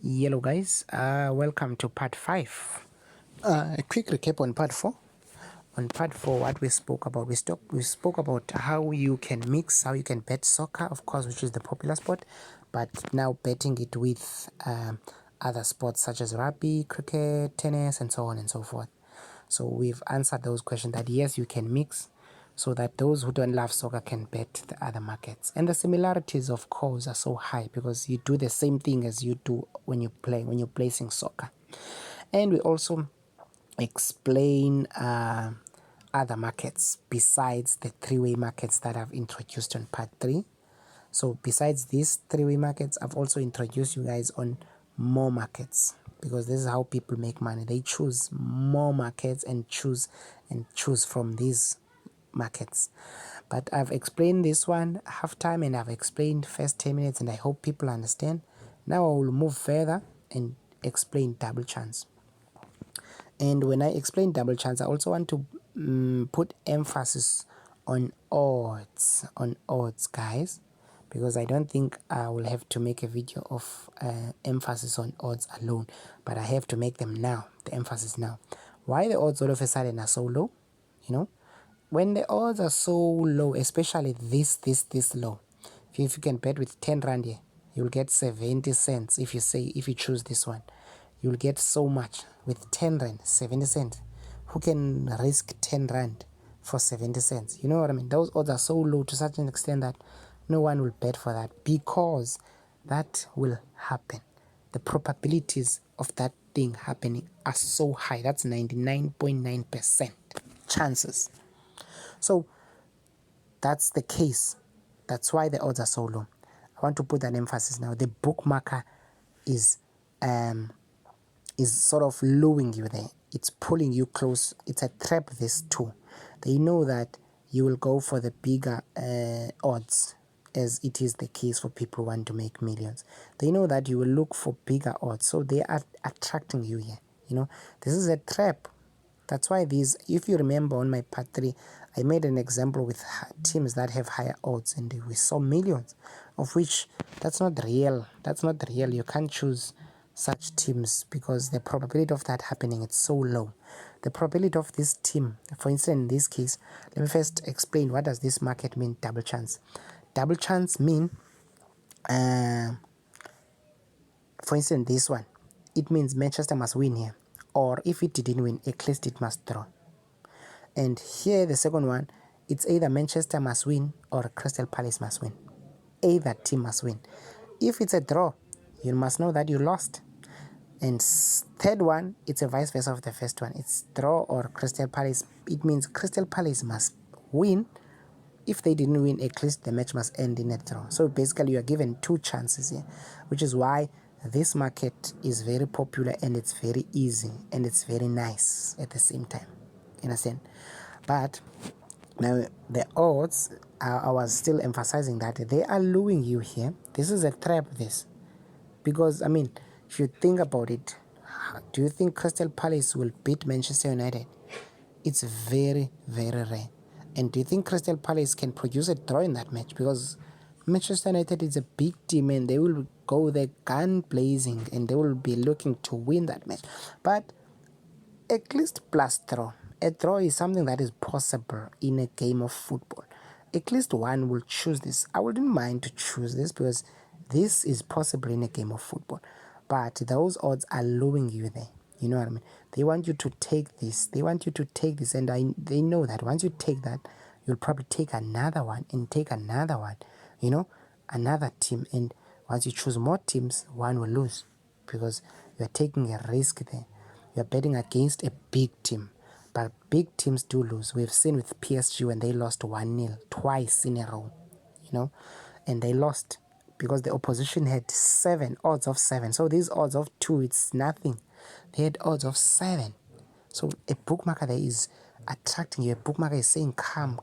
Hello guys, welcome to part 5. A quick recap on part 4. On part 4, what we spoke about, we spoke about how you can mix, how you can bet soccer, of course, which is the popular sport, but now betting it with other sports such as rugby, cricket, tennis, and so on and so forth. So we've answered those questions that yes, you can mix, so that those who don't love soccer can bet the other markets. And the similarities, of course, are so high because you do the same thing as you do when you're placing soccer. And we also explain other markets besides the three-way markets that I've introduced on part 3. So besides these three-way markets, I've also introduced you guys on more markets, because this is how people make money. They choose more markets and choose from these markets. But I've explained this one half time and I've explained first 10 minutes, and I hope people understand. Now I will move further and explain double chance. And when I explain double chance, I also want to put emphasis on odds, guys, because I don't think I will have to make a video of emphasis on odds alone, but I have to make them now, the emphasis now. Why the odds all of a sudden are so low? When the odds are so low, especially this low, if you can bet with 10 rand here, you'll get 70 cents. If you choose this one, you'll get so much with 10 rand, 70 cents. Who can risk 10 rand for 70 cents? You know what I mean? Those odds are so low to such an extent that no one will bet for that, because that will happen. The probabilities of that thing happening are so high. That's 99.9% chances. So that's the case. That's why the odds are so low. I want to put an emphasis now. The bookmaker is sort of luring you there. It's pulling you close. It's a trap, this too. They know that you will go for the bigger odds, as it is the case for people who want to make millions. They know that you will look for bigger odds, so they are attracting you here. This is a trap. That's why if you remember on my part 3, I made an example with teams that have higher odds, and we saw millions, of which that's not real. That's not real. You can't choose such teams because the probability of that happening is so low. The probability of this team, for instance, in this case, let me first explain what does this market mean, double chance. Double chance mean, for instance, this one, it means Manchester must win here, or if it didn't win, at least it must draw. And here, the second one, it's either Manchester must win or Crystal Palace must win. Either team must win. If it's a draw, you must know that you lost. And third one, it's a vice versa of the first one. It's draw or Crystal Palace. It means Crystal Palace must win. If they didn't win, at least the match must end in a draw. So basically, you are given 2 chances here, which is why this market is very popular, and it's very easy, and it's very nice at the same time, in a sense. But now the odds, I was still emphasizing that they are luring you here. This is a trap, because I mean, if you think about it, do you think Crystal Palace will beat Manchester United? It's very, very rare. And do you think Crystal Palace can produce a draw in that match? Because Manchester United is a big team, and they will go there gun blazing, and they will be looking to win that match. But at least plus draw. A draw is something that is possible in a game of football. At least one will choose this. I wouldn't mind to choose this, because this is possible in a game of football. But those odds are luring you there. You know what I mean? They want you to take this. They want you to take this. And they know that once you take that, you'll probably take another one and take another one. Another team. And once you choose more teams, one will lose, because you're taking a risk there. You're betting against a big team. But big teams do lose. We've seen with PSG when they lost 1-0 twice in a row. And they lost because the opposition had odds of 7. So these odds of 2, it's nothing. They had odds of 7. So a bookmaker there is attracting you. A bookmaker is saying, come.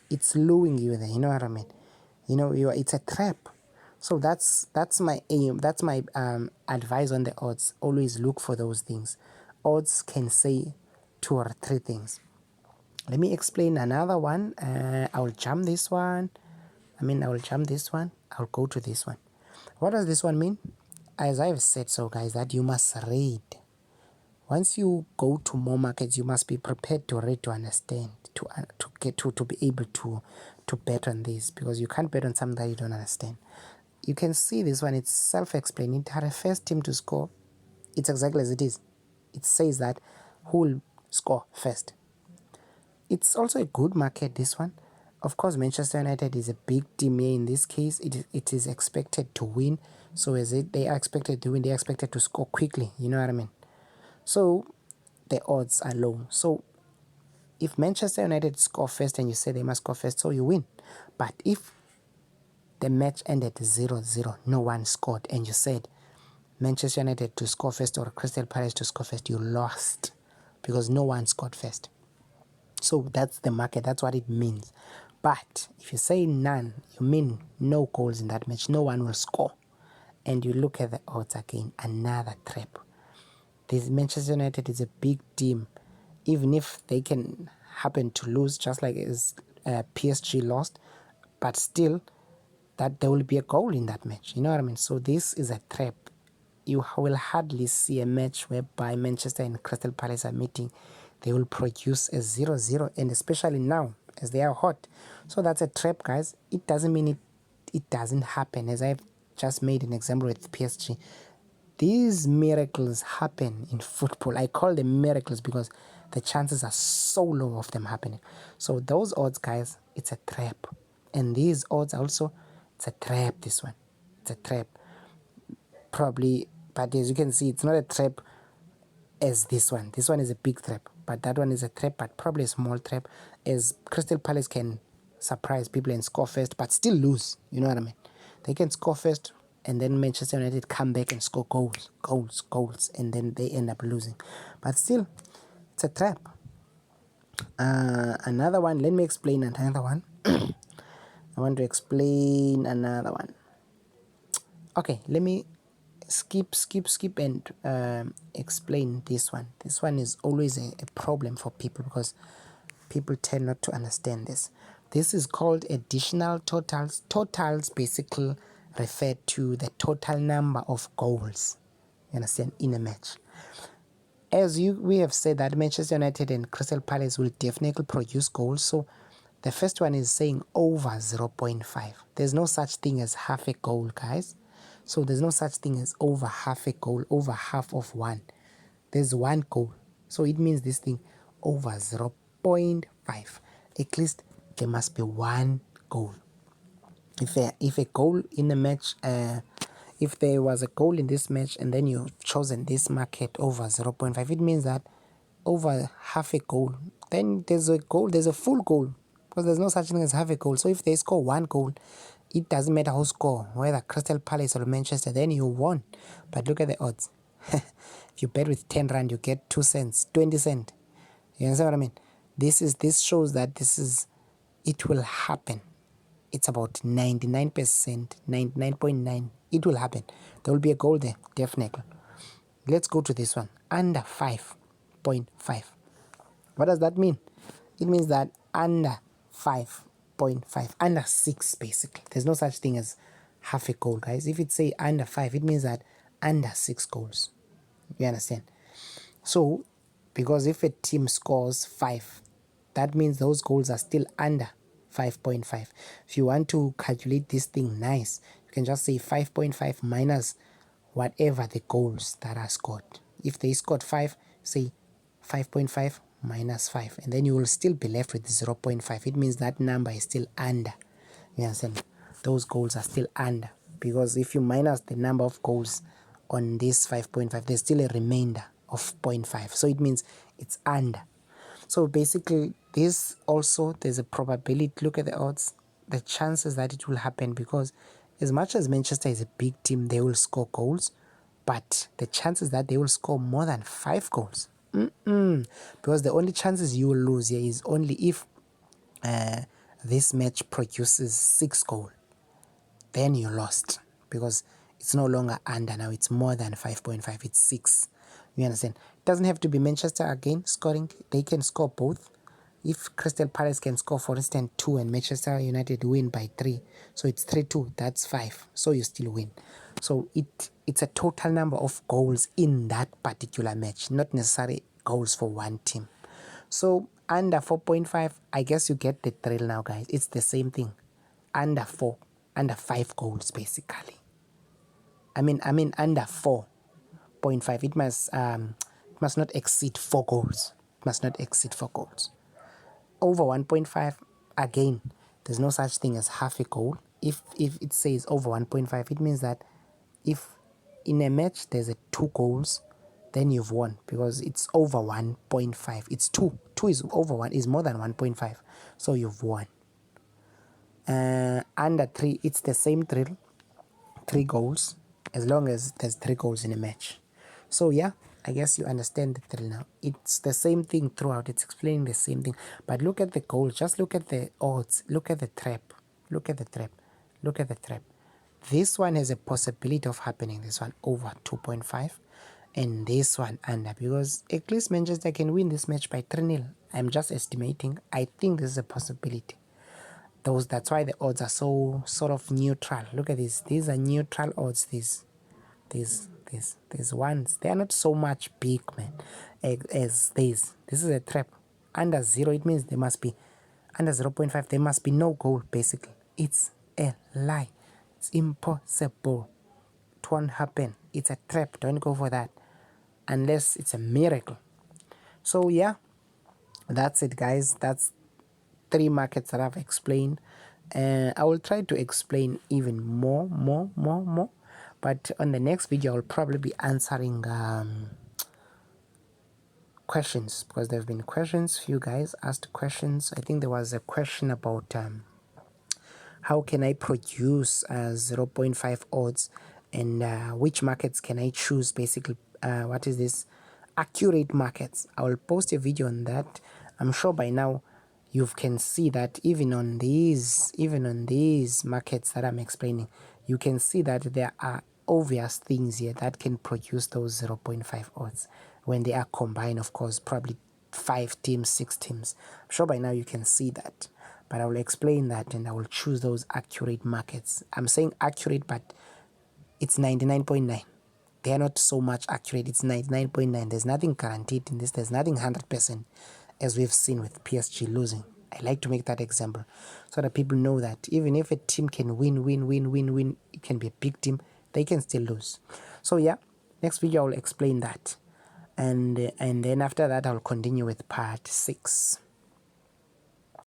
It's luring you there. You know what I mean? It's a trap. So that's my aim. That's my advice on the odds. Always look for those things. Odds can say 2 or 3 things. Let me explain another one. I'll jump this one. I'll go to this one. What does this one mean? as I've said so, guys, that you must read. Once you go to more markets, you must be prepared to read, to understand, to be able to bet on this, because you can't bet on something that you don't understand. You can see this one, it's self-explaining. It had a first team to score. It's exactly as it is. It says that who will score first. It's also a good market, this one. Of course, Manchester United is a big team here. In this case, it is expected to win. So as they are expected to win, they are expected to score quickly. You know what I mean? So the odds are low. So if Manchester United score first and you say they must score first, so you win. But if the match ended 0-0, no one scored, and you said Manchester United to score first or Crystal Palace to score first, you lost because no one scored first. So that's the market, that's what it means. But if you say none, you mean no goals in that match, no one will score. And you look at the odds again, another trap. This Manchester United is a big team. Even if they can happen to lose, just like as PSG lost, but still, that there will be a goal in that match. You know what I mean? So this is a trap. You will hardly see a match whereby Manchester and Crystal Palace are meeting. They will produce a 0-0, and especially now, as they are hot. So that's a trap, guys. It doesn't mean it doesn't happen, as I've just made an example with PSG. These miracles happen in football. I call them miracles because the chances are so low of them happening. So those odds, guys, it's a trap. And these odds also, it's a trap, this one. It's a trap. Probably, but as you can see, it's not a trap as this one. This one is a big trap. But that one is a trap, but probably a small trap, as Crystal Palace can surprise people and score first, but still lose. You know what I mean? They can score first, and then Manchester United come back and score goals, and then they end up losing. But still, it's a trap. Another one, let me explain another one. I want to explain another one. Okay, let me skip and explain this one. This one is always a problem for people because people tend not to understand this. This is called additional totals. Totals basically refer to the total number of goals, you understand, in a match. As we have said that Manchester United and Crystal Palace will definitely produce goals. So the first one is saying over 0.5. There's no such thing as half a goal, guys. So there's no such thing as over half a goal, over half of one. There's one goal. So it means this thing over 0.5. At least there must be one goal. If a goal in a match, if there was a goal in this match and then you've chosen this market over 0.5, it means that over half a goal, then there's a goal, there's a full goal, because there's no such thing as half a goal. So if they score one goal, it doesn't matter who score, whether Crystal Palace or Manchester, then you won. But look at the odds. If you bet with 10 rand, you get 2 cents, 20 cents. You understand what I mean? This shows that it will happen. It's about 99%, 99.9. It will happen. There will be a goal there, definitely. Let's go to this one. Under 5.5. What does that mean? It means that under 5.5, under 6 basically. There's no such thing as half a goal, guys. If it say under 5, it means that under 6 goals. You understand? So, because if a team scores 5, that means those goals are still under 5.5. If you want to calculate this thing nice, you can just say 5.5 minus whatever the goals that are scored. If they scored 5, say 5.5 minus 5, and then you will still be left with 0.5. It means that number is still under. You understand? Those goals are still under, because if you minus the number of goals on this 5.5, there's still a remainder of 0.5. So it means it's under. So basically, this also, there's a probability. Look at the odds, the chances that it will happen, because as much as Manchester is a big team, they will score goals, but the chances that they will score more than 5 goals, because the only chances you will lose here is only if this match produces 6 goals. Then you lost, because it's no longer under now, it's more than 5.5, it's 6. You understand? It doesn't have to be Manchester again scoring. They can score both. If Crystal Palace can score, for instance, 2 and Manchester United win by 3, so it's 3-2, that's 5, so you still win. So it it's a total number of goals in that particular match, not necessarily goals for one team. So under 4.5, I guess you get the drill now, guys. It's the same thing. Under 5 goals, basically. I mean under 4.5, it must not exceed 4 goals. It must not exceed 4 goals. Over 1.5, again, there's no such thing as half a goal. If it says over 1.5, it means that if in a match there's 2 goals, then you've won, because it's over 1.5. It's 2. 2 is over 1, is more than 1.5. So you've won. Under 3, it's the same drill. 3 goals, as long as there's 3 goals in a match. So yeah, I guess you understand the drill now. It's the same thing throughout. It's explaining the same thing. But look at the goals. Just look at the odds. Look at the trap. Look at the trap. Look at the trap. This one has a possibility of happening. This one over 2.5. And this one under. Because at least Manchester can win this match by 3-0. I'm just estimating. I think this is a possibility. That's why the odds are so sort of neutral. Look at this. These are neutral odds. These ones, they are not so much big, man, as these. This is a trap. Under 0, it means there must be under 0.5. There must be no goal. Basically, it's a lie. It's impossible. It won't happen. It's a trap. Don't go for that unless it's a miracle. So yeah, that's it, guys. That's 3 markets that I've explained. I will try to explain even more. But on the next video, I'll probably be answering questions, because there have been questions. Few guys asked questions. I think there was a question about how can I produce 0.5 odds, and which markets can I choose, basically. What is this? Accurate markets. I will post a video on that. I'm sure by now you can see that even on these markets that I'm explaining, you can see that there are obvious things here that can produce those 0.5 odds when they are combined. Of course, probably 5 teams, 6 teams. I'm sure by now you can see that, but I will explain that, and I will choose those accurate markets. I'm saying accurate, but it's 99.9. They are not so much accurate. It's 99.9. There's nothing guaranteed in this. There's nothing 100%, as we've seen with PSG losing. I like to make that example so that people know that even if a team can win, it can be a big team, they can still lose. So yeah, next video I'll explain that, and then after that I'll continue with part 6.